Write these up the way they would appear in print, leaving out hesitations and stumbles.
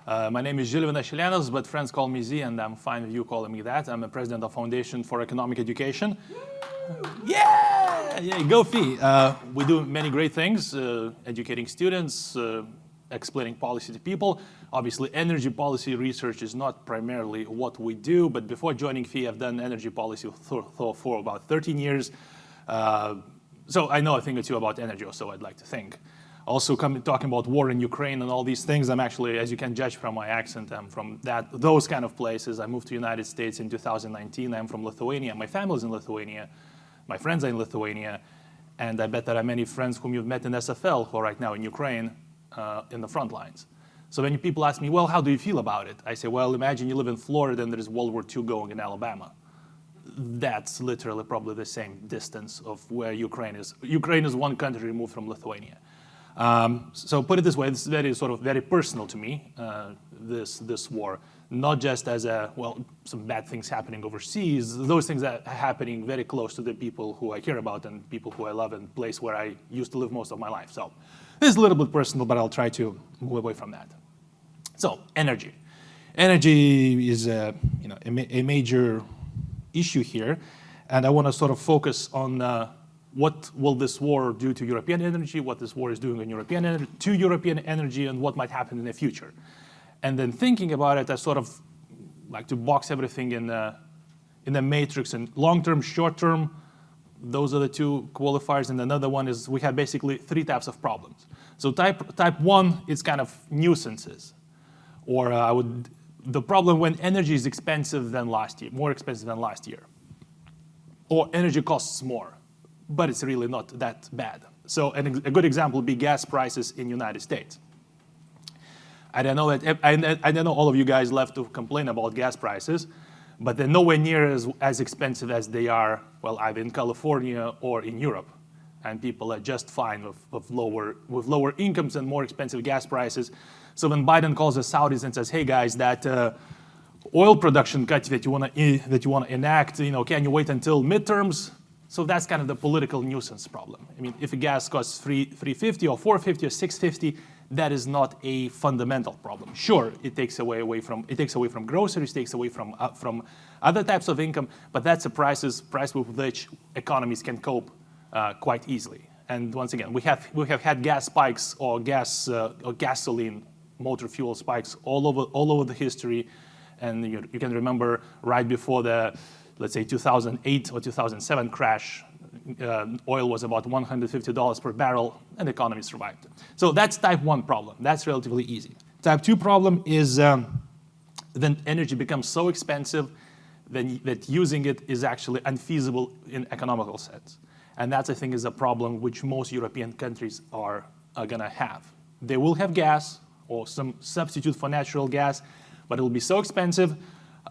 My name is Zilvinas Silenas, but friends call me Z, and I'm fine with you calling me that. I'm a president of Foundation for Economic Education. Yeah, go Fee. We do many great things, educating students, explaining policy to people. Obviously, energy policy research is not primarily what we do, but before joining Fee, I've done energy policy for about 13 years. So I know a thing or two about energy, or so I'd like to think. Also, talking about war in Ukraine and all these things, I'm actually, as you can judge from my accent, I'm from those kind of places. I moved to the United States in 2019. I'm from Lithuania. My family's in Lithuania. My friends are in Lithuania. And I bet there are many friends whom you've met in SFL who are right now in Ukraine in the front lines. So when people ask me, well, how do you feel about it? I say, well, imagine you live in Florida and there's World War II going in Alabama. That's literally probably the same distance of where Ukraine is. Ukraine is one country removed from Lithuania. So put it this way, this is very personal to me, this war, not just as some bad things happening overseas, those things that are happening very close to the people who I care about and people who I love and place where I used to live most of my life. So this is a little bit personal, but I'll try to move away from that. So energy. Energy is a major issue here, and I want to sort of focus on what will this war do to European energy, what this war is doing to European energy, and what might happen in the future. And then thinking about it, I sort of like to box everything in the matrix, and long-term, short-term, those are the two qualifiers, and another one is we have basically three types of problems. So type one is kind of nuisances, or the problem when energy is expensive than last year, more expensive than last year, or energy costs more, but it's really not that bad. So a good example would be gas prices in the United States. I don't know all of you guys love to complain about gas prices, but they're nowhere near as expensive as they are, well, either in California or in Europe. And people are just fine with lower incomes and more expensive gas prices. So when Biden calls the Saudis and says, hey guys, that oil production cut that you want to enact, can you wait until midterms? So that's kind of the political nuisance problem. I mean, if a gas costs $3.50 or $4.50 or $6.50, that is not a fundamental problem. Sure, it takes away from groceries, takes away from other types of income, but that's a price with which economies can cope quite easily. And once again, we have had gas spikes or gasoline motor fuel spikes all over the history, and you can remember right before the, let's say, 2008 or 2007 crash, oil was about $150 per barrel, and the economy survived. So that's type 1 problem. That's relatively easy. Type 2 problem is then energy becomes so expensive that using it is actually unfeasible in economical sense. And that, I think, is a problem which most European countries are going to have. They will have gas or some substitute for natural gas, but it will be so expensive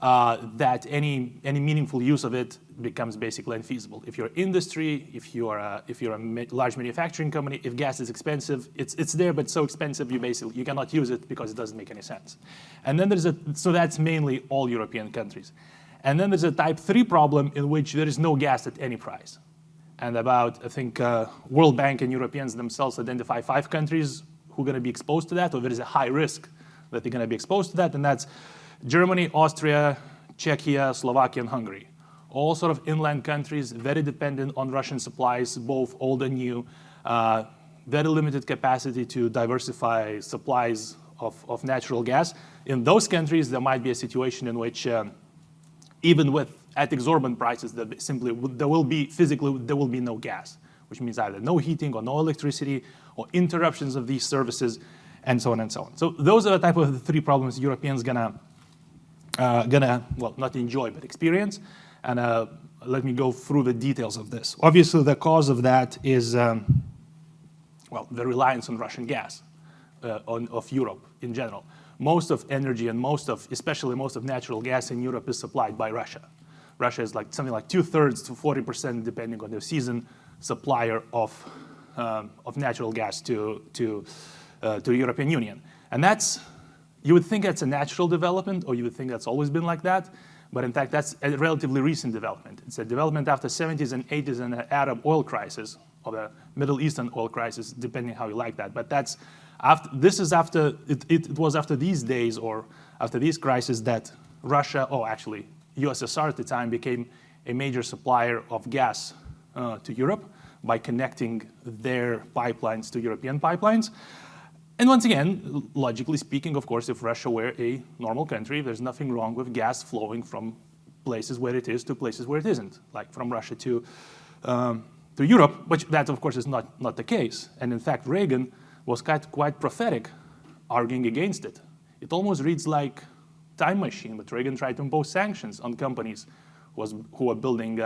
that any meaningful use of it becomes basically unfeasible. If you're industry, if you're a large manufacturing company, if gas is expensive, it's there, but so expensive you cannot use it because it doesn't make any sense. And then so that's mainly all European countries. And then there's a type 3 problem in which there is no gas at any price. And I think World Bank and Europeans themselves identify 5 countries who are going to be exposed to that, or there is a high risk that they're going to be exposed to that, and that's Germany, Austria, Czechia, Slovakia, and Hungary. All sort of inland countries, very dependent on Russian supplies, both old and new, very limited capacity to diversify supplies of natural gas. In those countries, there might be a situation in which, even at exorbitant prices, there will be no gas, which means either no heating or no electricity or interruptions of these services, and so on and so on. So those are the type of 3 problems Europeans gonna not enjoy, but experience. And let me go through the details of this. Obviously, the cause of that is, the reliance on Russian gas of Europe in general. Most of energy and especially most of natural gas in Europe is supplied by Russia. Russia is something like 2/3 to 40%, depending on their season, supplier of natural gas to the European Union. And you would think that's a natural development, or you would think that's always been like that, but in fact, that's a relatively recent development. It's a development after 70s and 80s and the Arab oil crisis, or the Middle Eastern oil crisis, depending how you like that. But that's It was after these days or after these crises that Russia, actually USSR at the time, became a major supplier of gas to Europe by connecting their pipelines to European pipelines. And once again, logically speaking, of course, if Russia were a normal country, there's nothing wrong with gas flowing from places where it is to places where it isn't, like from Russia to Europe, but that, of course, is not the case. And in fact, Reagan was quite prophetic, arguing against it. It almost reads like Time Machine, but Reagan tried to impose sanctions on companies who were building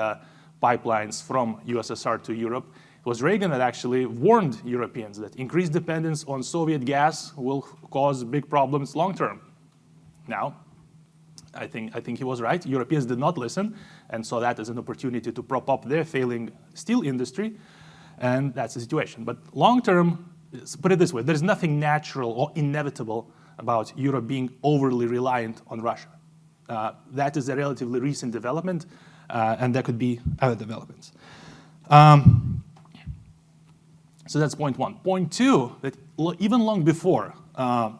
pipelines from USSR to Europe. It was Reagan that actually warned Europeans that increased dependence on Soviet gas will cause big problems long term. Now, I think he was right. Europeans did not listen and saw that as an opportunity to prop up their failing steel industry, and that's the situation. But long term, put it this way, there's nothing natural or inevitable about Europe being overly reliant on Russia. That is a relatively recent development, and there could be other developments. So that's point one. Point two, that even long before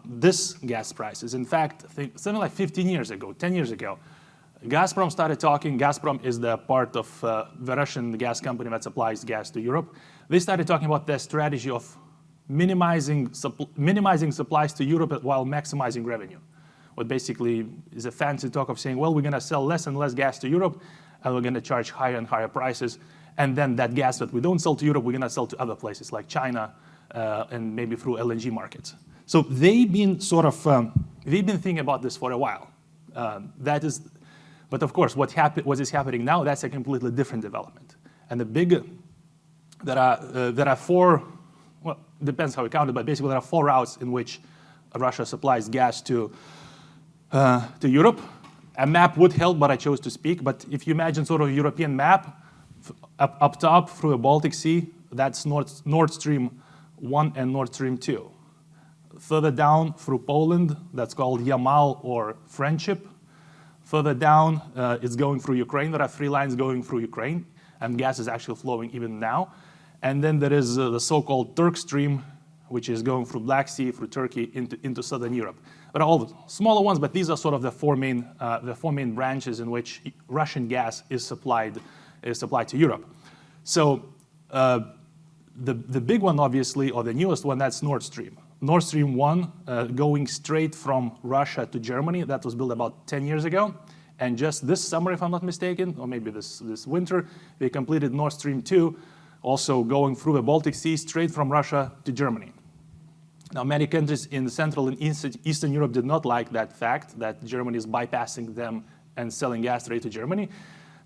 this gas prices, in fact, I think something like 15 years ago, 10 years ago, Gazprom started talking. Gazprom is the part of the Russian gas company that supplies gas to Europe. They started talking about their strategy of minimizing supplies to Europe while maximizing revenue. What basically is a fancy talk of saying, well, we're going to sell less and less gas to Europe, and we're going to charge higher and higher prices. And then that gas that we don't sell to Europe, we're going to sell to other places like China and maybe through LNG markets. So they've been thinking about this for a while. But of course, what is happening now, that's a completely different development. And there are four, well, depends how you count it, but basically there are four routes in which Russia supplies gas to Europe. A map would help, but I chose to speak. But if you imagine sort of a European map, up top through the Baltic Sea, that's Nord Stream 1 and Nord Stream 2. Further down through Poland, that's called Yamal or Friendship. Further down, it's going through Ukraine. There are 3 lines going through Ukraine, and gas is actually flowing even now. And then there is the so-called Turk Stream, which is going through Black Sea, through Turkey, into southern Europe. But all smaller ones, but these are sort of the four main branches in which Russian gas is supplied to Europe. So the big one, obviously, or the newest one, that's Nord Stream. Nord Stream 1 going straight from Russia to Germany. That was built about 10 years ago. And just this summer, if I'm not mistaken, or maybe this winter, they completed Nord Stream 2, also going through the Baltic Sea straight from Russia to Germany. Now, many countries in Central and Eastern Europe did not like that fact that Germany is bypassing them and selling gas straight to Germany.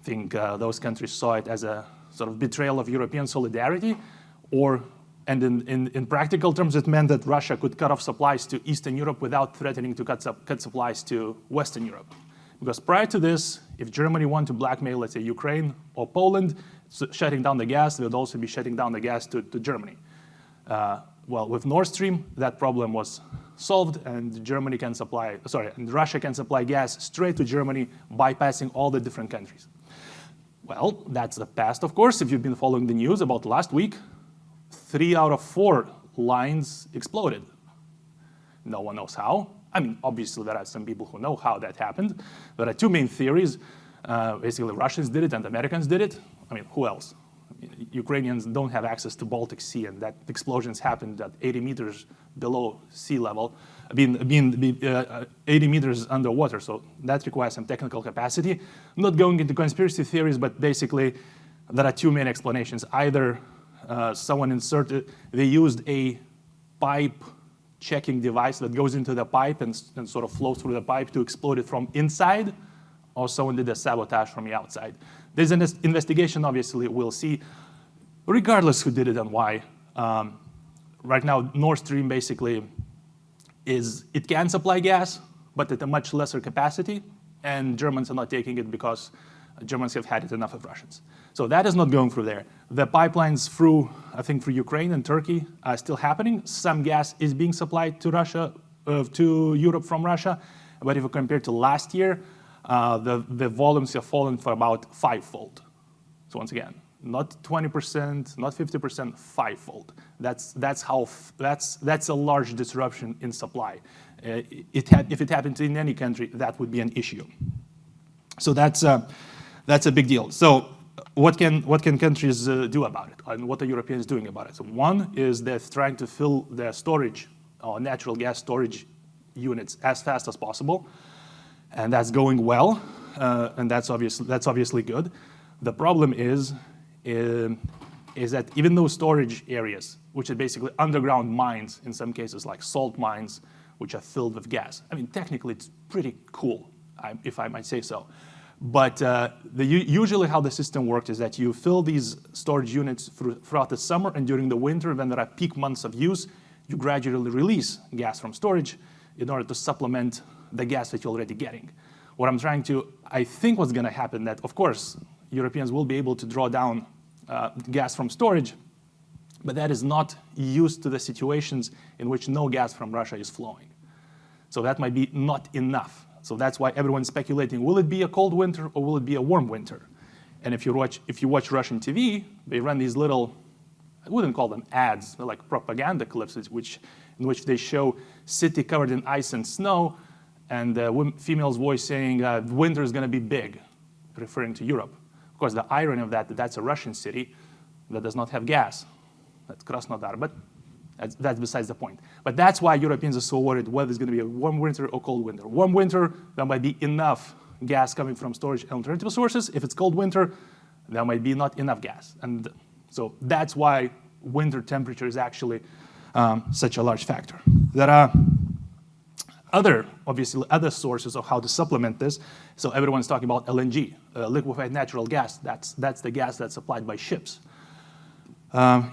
I think those countries saw it as a sort of betrayal of European solidarity, and in practical terms, it meant that Russia could cut off supplies to Eastern Europe without threatening to cut supplies to Western Europe. Because prior to this, if Germany wanted to blackmail, let's say, Ukraine or Poland, shutting down the gas, they would also be shutting down the gas to Germany. Well, with Nord Stream, that problem was solved, and Russia can supply gas straight to Germany, bypassing all the different countries. Well, that's the past, of course. If you've been following the news about last week, 3 out of 4 lines exploded. No one knows how. I mean, obviously, there are some people who know how that happened. There are 2 main theories. Basically, Russians did it and Americans did it. I mean, who else? Ukrainians don't have access to Baltic Sea, and that explosions happened at 80 meters below sea level, being 80 meters underwater, so that requires some technical capacity. I'm not going into conspiracy theories, but basically there are 2 main explanations. Either they used a pipe checking device that goes into the pipe and sort of flows through the pipe to explode it from inside, or someone did a sabotage from the outside. There's an investigation, obviously, we'll see, regardless who did it and why. Right now, Nord Stream basically it can supply gas, but at a much lesser capacity, and Germans are not taking it because Germans have had it enough of Russians. So that is not going through there. The pipelines through Ukraine and Turkey are still happening. Some gas is being supplied to Europe from Russia, but if you compare to last year, the volumes have fallen for about 5-fold. So once again, Not 20%, not 50%, fivefold. That's a large disruption in supply. If it happened in any country, that would be an issue. So that's a big deal. So what can countries do about it, and what are Europeans doing about it? So one is they're trying to fill their storage, natural gas storage units as fast as possible, and that's going well, and that's obviously good. The problem is that even those storage areas, which are basically underground mines in some cases, like salt mines, which are filled with gas. I mean, technically, it's pretty cool, if I might say so. But usually how the system works is that you fill these storage units throughout the summer, and during the winter, when there are peak months of use, you gradually release gas from storage in order to supplement the gas that you're already getting. I think what's going to happen that, of course, Europeans will be able to draw down gas from storage, but that is not used to the situations in which no gas from Russia is flowing. So that might be not enough. So that's why everyone's speculating, will it be a cold winter or will it be a warm winter? And if you watch Russian TV, they run these little, I wouldn't call them ads, they're like propaganda clips, in which they show city covered in ice and snow, and the female's voice saying, winter is going to be big, referring to Europe. Of course, the irony of that's a Russian city that does not have gas. That's Krasnodar, but that's besides the point. But that's why Europeans are so worried whether it's going to be a warm winter or cold winter. Warm winter, there might be enough gas coming from storage and alternative sources. If it's cold winter, there might be not enough gas. And so that's why winter temperature is actually such a large factor. There are obviously other sources of how to supplement this. So everyone's talking about LNG, liquefied natural gas. That's the gas that's supplied by ships.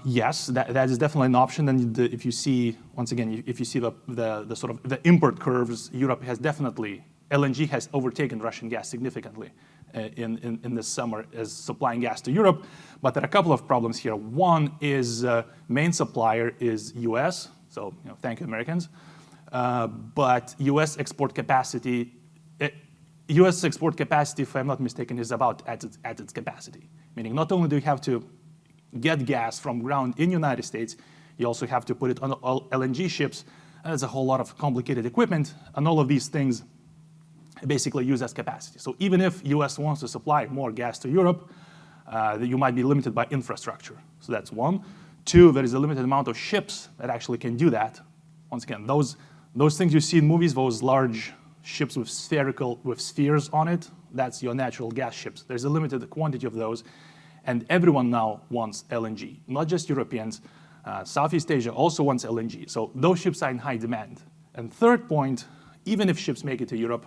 Yes, that is definitely an option. And if you see, once again, if you see the sort of the import curves, Europe has definitely, LNG has overtaken Russian gas significantly in this summer as supplying gas to Europe. But there are a couple of problems here. One is main supplier is US, so thank you, Americans. But US export capacity, if I'm not mistaken, is about at its capacity. Meaning not only do you have to get gas from ground in the United States, you also have to put it on LNG ships. And there's a whole lot of complicated equipment, and all of these things basically use as capacity. So even if US wants to supply more gas to Europe, you might be limited by infrastructure. So that's one. Two, there is a limited amount of ships that actually can do that. Once again, those things you see in movies, those large ships with spheres on it, that's your natural gas ships. There's a limited quantity of those. And everyone now wants LNG, not just Europeans. Southeast Asia also wants LNG. So those ships are in high demand. And third point, even if ships make it to Europe,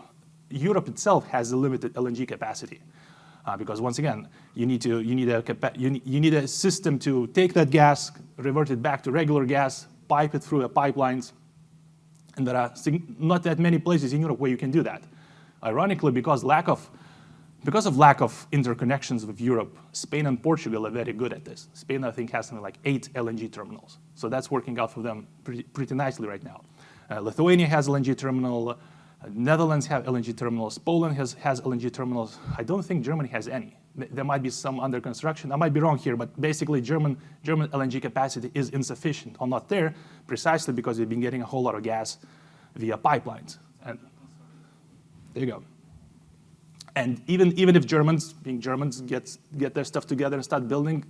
Europe itself has a limited LNG capacity. Because once again, you need a system to take that gas, revert it back to regular gas, pipe it through pipelines. And there are not that many places in Europe where you can do that. Ironically, because of lack of interconnections with Europe, Spain and Portugal are very good at this. Spain, I think, has something like 8 LNG terminals. So that's working out for them pretty nicely right now. Lithuania has LNG terminal. Netherlands have LNG terminals. Poland has LNG terminals. I don't think Germany has any. There might be some under construction. I might be wrong here, but basically German LNG capacity is insufficient or not there, precisely because they've been getting a whole lot of gas via pipelines. And there you go. And even if Germans, being Germans, get their stuff together and start building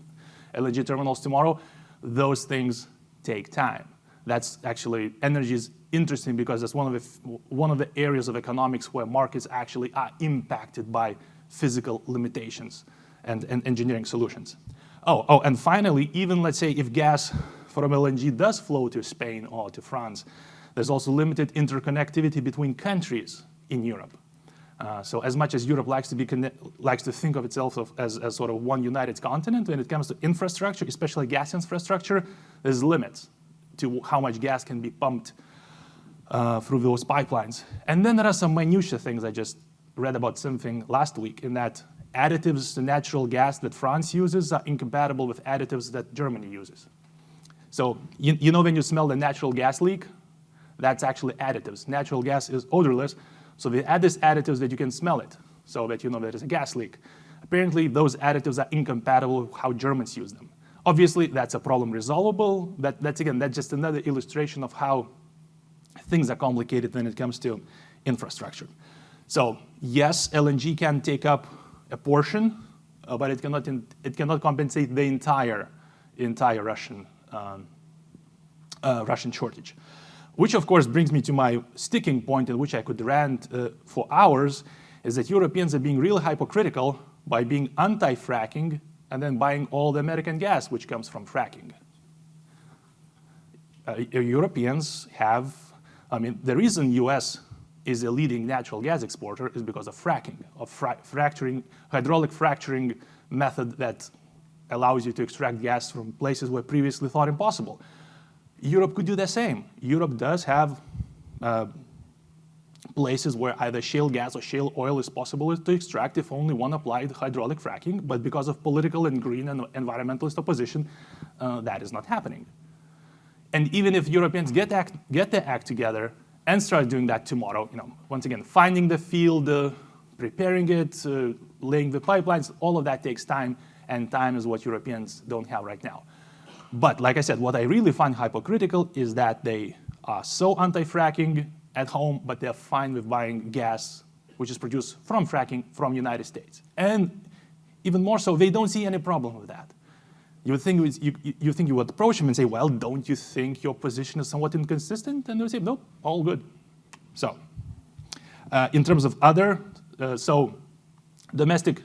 LNG terminals tomorrow, those things take time. That's actually, energy is interesting because that's one of the areas of economics where markets actually are impacted by physical limitations and engineering solutions. And finally, even let's say if gas from LNG does flow to Spain or to France, there's also limited interconnectivity between countries in Europe. So as much as Europe likes to think of itself as sort of one united continent, when it comes to infrastructure, especially gas infrastructure, there's limits to how much gas can be pumped through those pipelines. And then there are some minutiae things. I just read about something last week in that additives to natural gas that France uses are incompatible with additives that Germany uses. So you know when you smell the natural gas leak, that's actually additives. Natural gas is odorless. So they add these additives that you can smell it, so that you know there is a gas leak. apparently those additives are incompatible with how Germans use them. Obviously, that's a problem resolvable. That's just another illustration of how things are complicated when it comes to infrastructure. So yes, LNG can take up a portion, but it cannot compensate the entire Russian shortage. Which of course brings me to my sticking point, in which I could rant for hours, is that Europeans are being really hypocritical by being anti-fracking and then buying all the American gas which comes from fracking. Europeans have, the reason US is a leading natural gas exporter is because of fracking, of hydraulic fracturing method that allows you to extract gas from places where previously thought impossible. Europe could do the same. Europe does have places where either shale gas or shale oil is possible to extract if only one applied hydraulic fracking, but because of political and green and environmentalist opposition, that is not happening. And even if Europeans get their act together and start doing that tomorrow, once again, finding the field, preparing it, laying the pipelines, all of that takes time, and time is what Europeans don't have right now. But like I said, what I really find hypocritical is that they are so anti-fracking at home, but they're fine with buying gas, which is produced from fracking from the United States. And even more so, they don't see any problem with that. You would think you would approach them and say, well, don't you think your position is somewhat inconsistent? And they would say, nope, all good. So in terms of other, domestic,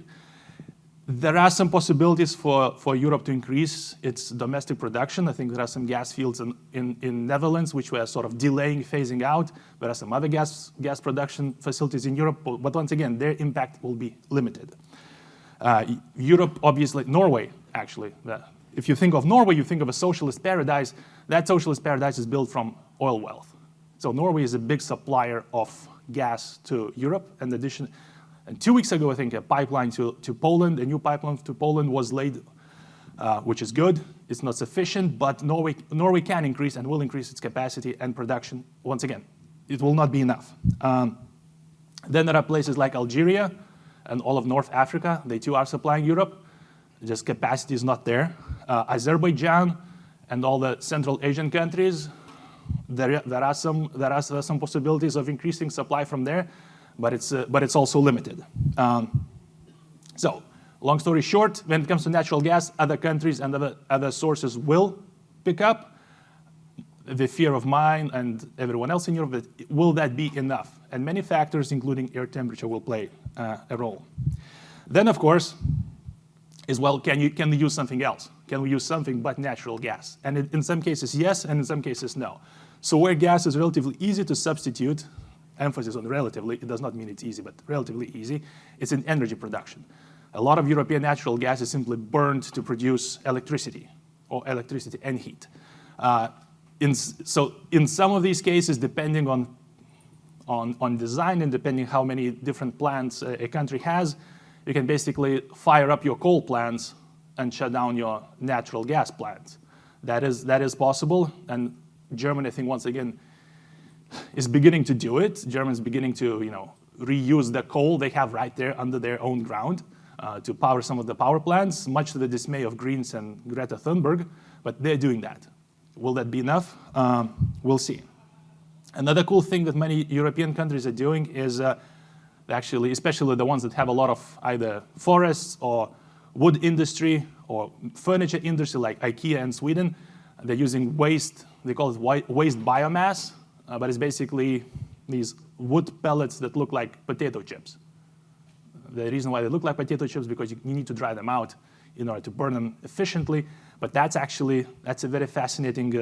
there are some possibilities for Europe to increase its domestic production. I think there are some gas fields in Netherlands which were sort of delaying, phasing out. There are some other gas production facilities in Europe, but once again, their impact will be limited. Europe, obviously, Norway, actually. If you think of Norway, you think of a socialist paradise. That socialist paradise is built from oil wealth. So Norway is a big supplier of gas to Europe. In addition, and 2 weeks ago, I think, a pipeline to Poland, a new pipeline to Poland was laid, which is good. It's not sufficient, but Norway can increase and will increase its capacity and production. Once again, it will not be enough. Then there are places like Algeria and all of North Africa. They too are supplying Europe. Just capacity is not there. Azerbaijan and all the Central Asian countries, there are some possibilities of increasing supply from there. But it's also limited. So long story short, when it comes to natural gas, other countries and other sources will pick up. The fear of mine and everyone else in Europe, that will that be enough? And many factors, including air temperature, will play a role. Then, of course, is, well, can we use something else? Can we use something but natural gas? And in some cases, yes, and in some cases, no. So where gas is relatively easy to substitute, emphasis on relatively, it does not mean it's easy, but relatively easy, it's in energy production. A lot of European natural gas is simply burned to produce electricity, or electricity and heat. So in some of these cases, depending on design and depending how many different plants a country has, you can basically fire up your coal plants and shut down your natural gas plants. That is possible, and Germany, I think, once again, is beginning to do it. Germany's beginning to, reuse the coal they have right there under their own ground to power some of the power plants, much to the dismay of Greens and Greta Thunberg, but they're doing that. Will that be enough? We'll see. Another cool thing that many European countries are doing is actually, especially the ones that have a lot of either forests or wood industry or furniture industry like IKEA in Sweden, they're using waste, they call it waste biomass, but it's basically these wood pellets that look like potato chips. The reason why they look like potato chips is because you need to dry them out in order to burn them efficiently. But that's a very fascinating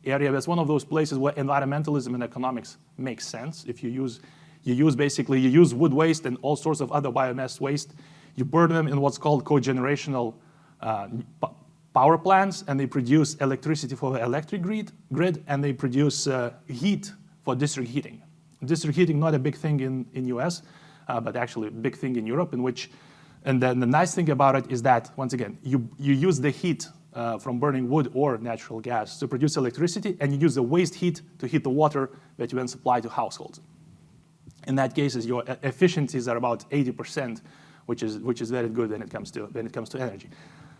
area. That's one of those places where environmentalism and economics make sense. If you use wood waste and all sorts of other biomass waste, you burn them in what's called cogenerational power plants, and they produce electricity for the electric grid, and they produce heat for district heating. District heating, not a big thing in US, but actually a big thing in Europe, and then the nice thing about it is that, once again, you use the heat from burning wood or natural gas to produce electricity, and you use the waste heat to heat the water that you then supply to households. In that case, your efficiencies are about 80% which is very good when it comes to energy.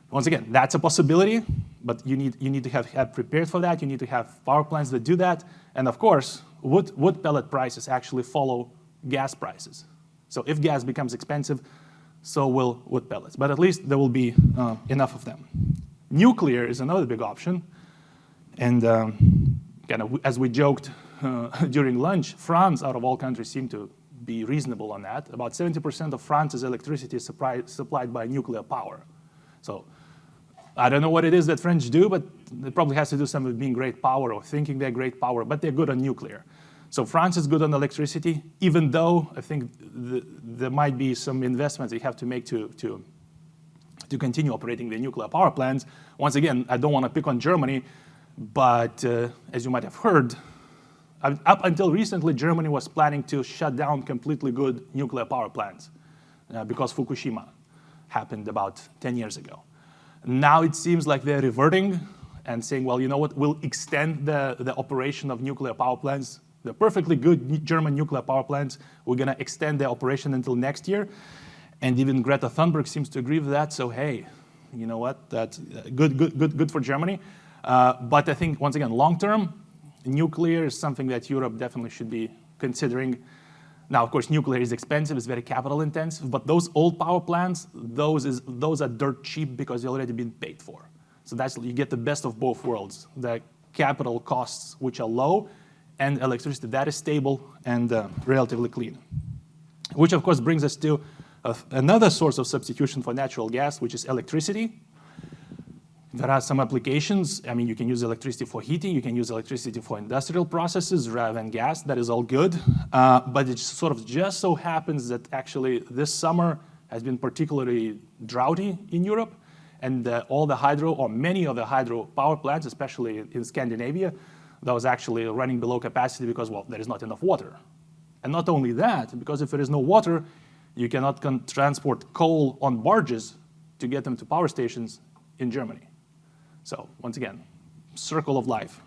Once again, that's a possibility, but you need to have prepared for that. You need to have power plants that do that, and of course, wood pellet prices actually follow gas prices. So if gas becomes expensive, so will wood pellets. But at least there will be enough of them. Nuclear is another big option, and kind of as we joked during lunch, France, out of all countries, seemed to be reasonable on that. About 70% of France's electricity is supplied by nuclear power. So I don't know what it is that French do, but it probably has to do something with being great power or thinking they're great power, but they're good on nuclear. So France is good on electricity, even though I think there might be some investments they have to make to continue operating the nuclear power plants. Once again, I don't want to pick on Germany, but as you might have heard, up until recently, Germany was planning to shut down completely good nuclear power plants because Fukushima happened about 10 years ago. Now it seems like they're reverting and saying, well, you know what, we'll extend the operation of nuclear power plants. The perfectly good German nuclear power plants, we're going to extend their operation until next year. And even Greta Thunberg seems to agree with that. So hey, you know what, that's good for Germany. But I think, once again, long term, nuclear is something that Europe definitely should be considering. Now, of course, nuclear is expensive, it's very capital intensive, but those old power plants, those are dirt cheap because they've already been paid for. So you get the best of both worlds. The capital costs, which are low, and electricity that is stable and relatively clean. Which, of course, brings us to another source of substitution for natural gas, which is electricity. There are some applications. I mean, you can use electricity for heating. You can use electricity for industrial processes rather than gas. That is all good. But it sort of just so happens that actually this summer has been particularly droughty in Europe. And all the hydro, or many of the hydro power plants, especially in Scandinavia, that was actually running below capacity because, well, there is not enough water. And not only that, because if there is no water, you cannot transport coal on barges to get them to power stations in Germany. So once again, circle of life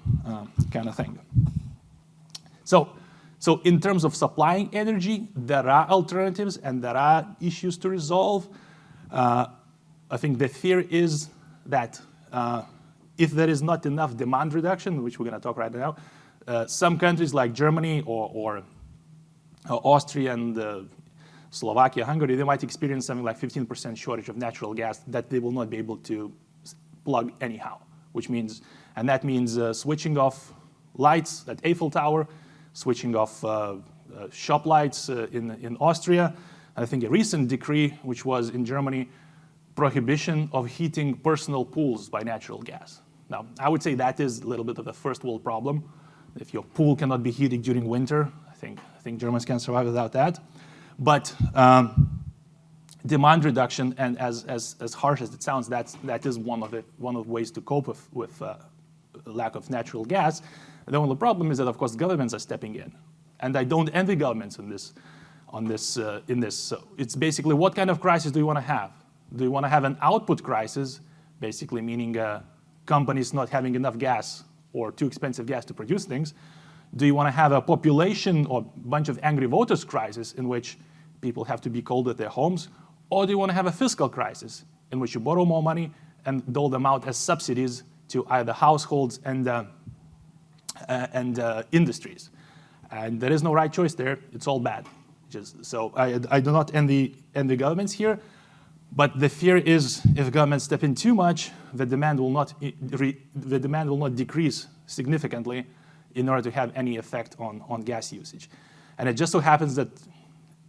kind of thing. So in terms of supplying energy, there are alternatives and there are issues to resolve. I think the fear is that if there is not enough demand reduction, which we're going to talk right now, some countries like Germany or Austria and Slovakia, Hungary, they might experience something like 15% shortage of natural gas that they will not be able to plug anyhow, and that means switching off lights at Eiffel Tower, switching off shop lights in Austria. I think a recent decree, which was in Germany, prohibition of heating personal pools by natural gas. Now, I would say that is a little bit of a first world problem. If your pool cannot be heated during winter, I think Germans can survive without that. But demand reduction, and as harsh as it sounds, that is one of the ways to cope with lack of natural gas. The only problem is that, of course, governments are stepping in, and I don't envy governments in this. So it's basically, what kind of crisis do you want to have? Do you want to have an output crisis, basically meaning companies not having enough gas or too expensive gas to produce things? Do you want to have a population or bunch of angry voters crisis in which people have to be cold at their homes? Or do you want to have a fiscal crisis in which you borrow more money and dole them out as subsidies to either households and industries? And there is no right choice there. It's all bad. So I do not envy governments here. But the fear is, if governments step in too much, the demand will not decrease significantly in order to have any effect on gas usage. And it just so happens that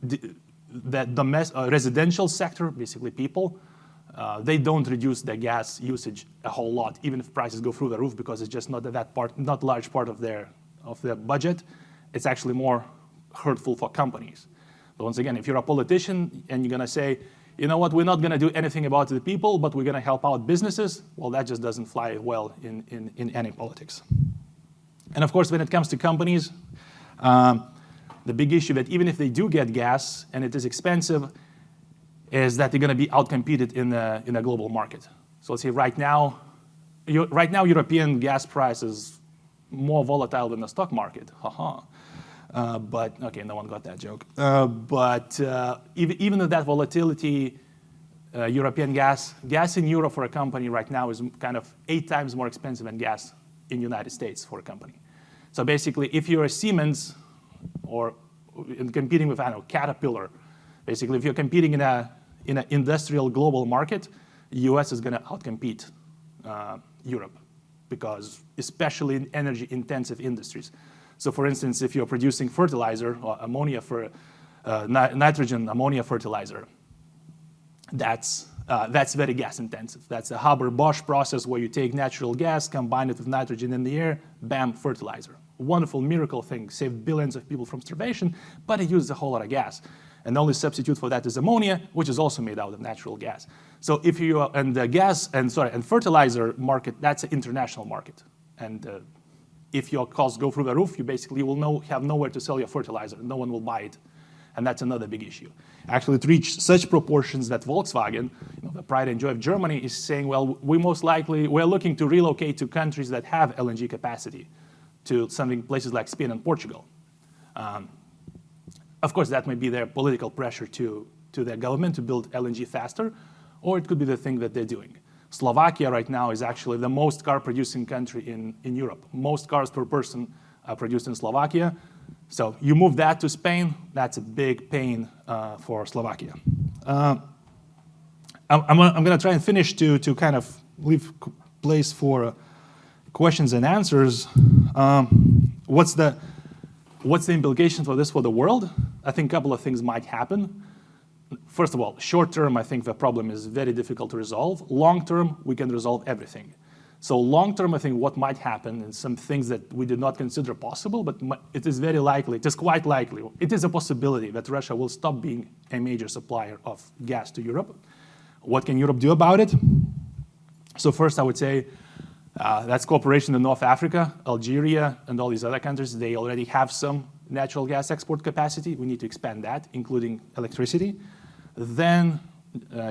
the residential sector, basically people, they don't reduce their gas usage a whole lot, even if prices go through the roof, because it's just not not large part of their budget. It's actually more hurtful for companies. But once again, if you're a politician and you're going to say, you know what, we're not going to do anything about the people, but we're going to help out businesses, well, that just doesn't fly well in any politics. And of course, when it comes to companies, the big issue that even if they do get gas and it is expensive, is that they're going to be outcompeted in a global market. So let's say right now, European gas price is more volatile than the stock market. But okay, no one got that joke. But even with that volatility, European gas in Europe for a company right now is kind of 8 times more expensive than gas in the United States for a company. So basically, if you're a Siemens or competing with, I don't know, Caterpillar, basically, if you're competing in an industrial global market, the US is going to outcompete Europe, because especially in energy-intensive industries. So for instance, if you're producing fertilizer or ammonia for nitrogen ammonia fertilizer, that's very gas intensive. That's a Haber-Bosch process where you take natural gas, combine it with nitrogen in the air, bam, fertilizer. Wonderful miracle thing, saved billions of people from starvation, but it uses a whole lot of gas. And the only substitute for that is ammonia, which is also made out of natural gas. So if you and the gas and fertilizer market, that's an international market. And if your costs go through the roof, you basically will have nowhere to sell your fertilizer. No one will buy it. And that's another big issue. Actually, to reach such proportions that Volkswagen, the pride and joy of Germany, is saying, well, we're looking to relocate to countries that have LNG capacity, to places like Spain and Portugal. Of course, that may be their political pressure to their government to build LNG faster, or it could be the thing that they're doing. Slovakia right now is actually the most car-producing country in Europe. Most cars per person are produced in Slovakia. So you move that to Spain, that's a big pain for Slovakia. I'm going to try and finish to kind of leave place for questions and answers. What's the implication for this for the world? I think a couple of things might happen. First of all, short term, I think the problem is very difficult to resolve. Long term, we can resolve everything. So long term, I think what might happen, and some things that we did not consider possible, but it is very likely, it is quite likely, it is a possibility that Russia will stop being a major supplier of gas to Europe. What can Europe do about it? So first, I would say that's cooperation in North Africa, Algeria, and all these other countries. They already have some natural gas export capacity. We need to expand that, including electricity. Then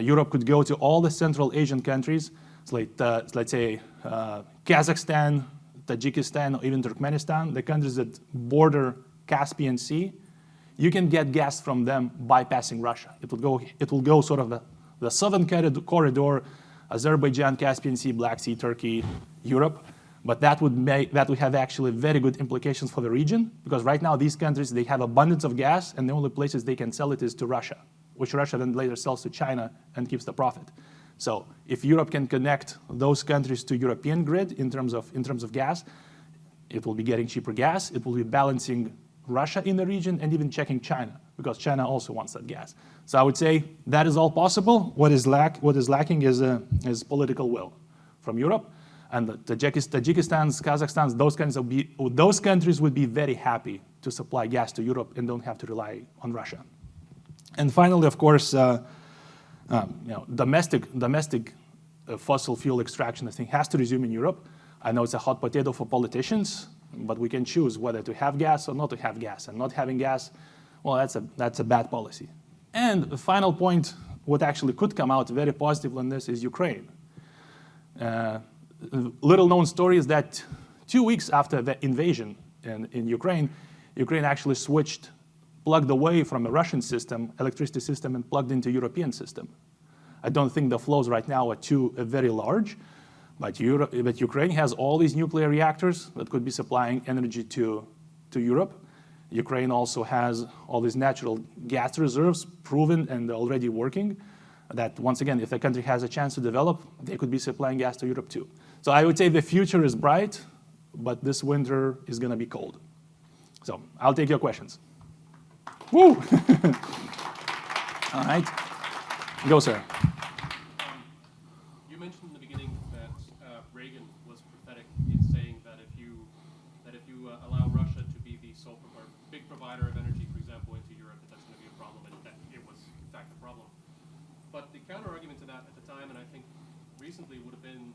Europe could go to all the Central Asian countries, let's say Kazakhstan, Tajikistan, or even Turkmenistan, the countries that border Caspian Sea. You can get gas from them bypassing Russia. It will go sort of the southern corridor, Azerbaijan, Caspian Sea, Black Sea, Turkey, Europe. But that would have actually very good implications for the region, because right now these countries, they have abundance of gas, and the only places they can sell it is to Russia, which Russia then later sells to China and keeps the profit. So if Europe can connect those countries to European grid in terms of gas, it will be getting cheaper gas. It will be balancing Russia in the region and even checking China, because China also wants that gas. So I would say that is all possible. What is lacking is political will from Europe. And Tajikistan's, Kazakhstan's, those countries would be very happy to supply gas to Europe and don't have to rely on Russia. And finally, of course, domestic fossil fuel extraction, I think, has to resume in Europe. I know it's a hot potato for politicians, but we can choose whether to have gas or not to have gas. And not having gas, well, that's a bad policy. And the final point, what actually could come out very positive on this is Ukraine. Little known story is that 2 weeks after the invasion in Ukraine, Ukraine actually plugged away from a Russian system, electricity system, and plugged into European system. I don't think the flows right now are very large, but Ukraine has all these nuclear reactors that could be supplying energy to Europe. Ukraine also has all these natural gas reserves proven and already working, that once again, if the country has a chance to develop, they could be supplying gas to Europe too. So I would say the future is bright, but this winter is going to be cold. So I'll take your questions. Woo! All right. Go, sir. You mentioned in the beginning that Reagan was prophetic in saying that if you allow Russia to be the sole or big provider of energy, for example, into Europe, that's going to be a problem, and that it was in fact a problem. But the counter argument to that at the time, and I think recently, would have been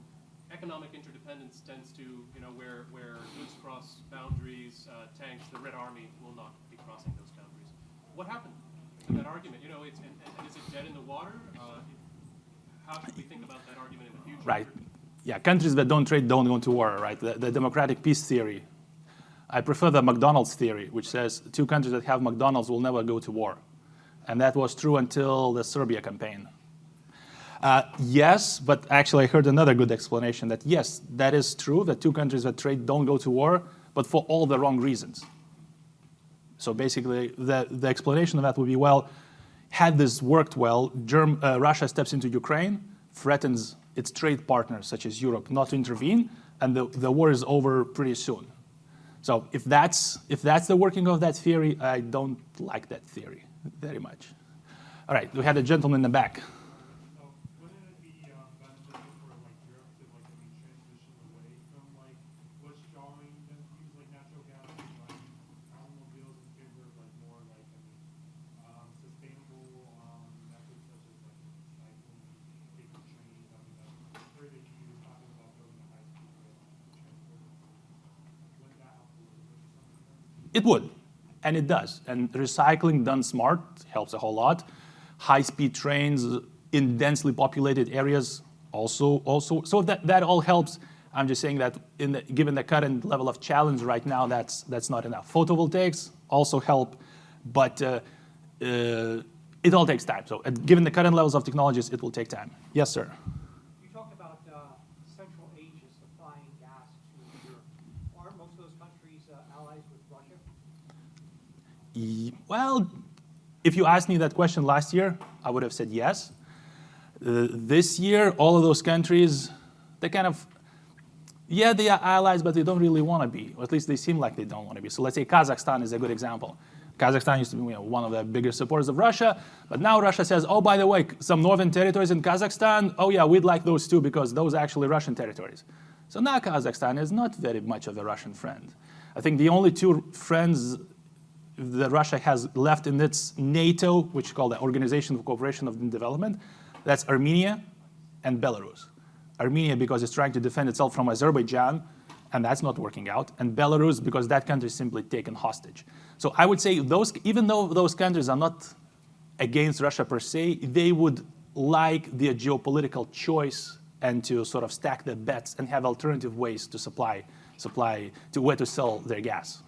economic interdependence tends to, where goods cross boundaries, tanks, the Red Army will not be crossing those boundaries. What happened to that argument? And is it dead in the water? How should we think about that argument in the future? Right. Yeah, countries that don't trade don't go to war, right? The democratic peace theory. I prefer the McDonald's theory, which says two countries that have McDonald's will never go to war. And that was true until the Serbia campaign. Yes, but actually I heard another good explanation that yes, that is true, that two countries that trade don't go to war, but for all the wrong reasons. So basically, the explanation of that would be, well, had this worked well, Russia steps into Ukraine, threatens its trade partners, such as Europe, not to intervene, and the war is over pretty soon. So if that's the working of that theory, I don't like that theory very much. All right, we had a gentleman in the back. Wouldn't it be beneficial for Europe to transition away from withdrawing them to use natural gas and automobiles in favor of more sustainable methods such as recycling, paper trains? I'm sure that you were talking about building a high-speed rail transport. Wouldn't that help a little bit? It would, and it does. And recycling done smart helps a whole lot. High-speed trains in densely populated areas also. So that all helps. I'm just saying that given the current level of challenge right now, that's not enough. Photovoltaics also help, but it all takes time. So given the current levels of technologies, it will take time. Yes, sir. You talked about Central Asia supplying gas to Europe. Aren't most of those countries allies with Russia? Well, if you asked me that question last year, I would have said yes. This year, all of those countries, they kind of, yeah, they are allies, but they don't really want to be, or at least they seem like they don't want to be. So let's say Kazakhstan is a good example. Kazakhstan used to be one of the biggest supporters of Russia, but now Russia says, oh, by the way, some northern territories in Kazakhstan, oh yeah, we'd like those too because those are actually Russian territories. So now Kazakhstan is not very much of a Russian friend. I think the only two friends that Russia has left in its NATO, which is called the Organization of Cooperation of Development, that's Armenia and Belarus. Armenia because it's trying to defend itself from Azerbaijan, and that's not working out, and Belarus because that country is simply taken hostage. So I would say even though those countries are not against Russia per se, they would like the geopolitical choice and to sort of stack their bets and have alternative ways to supply to where to sell their gas.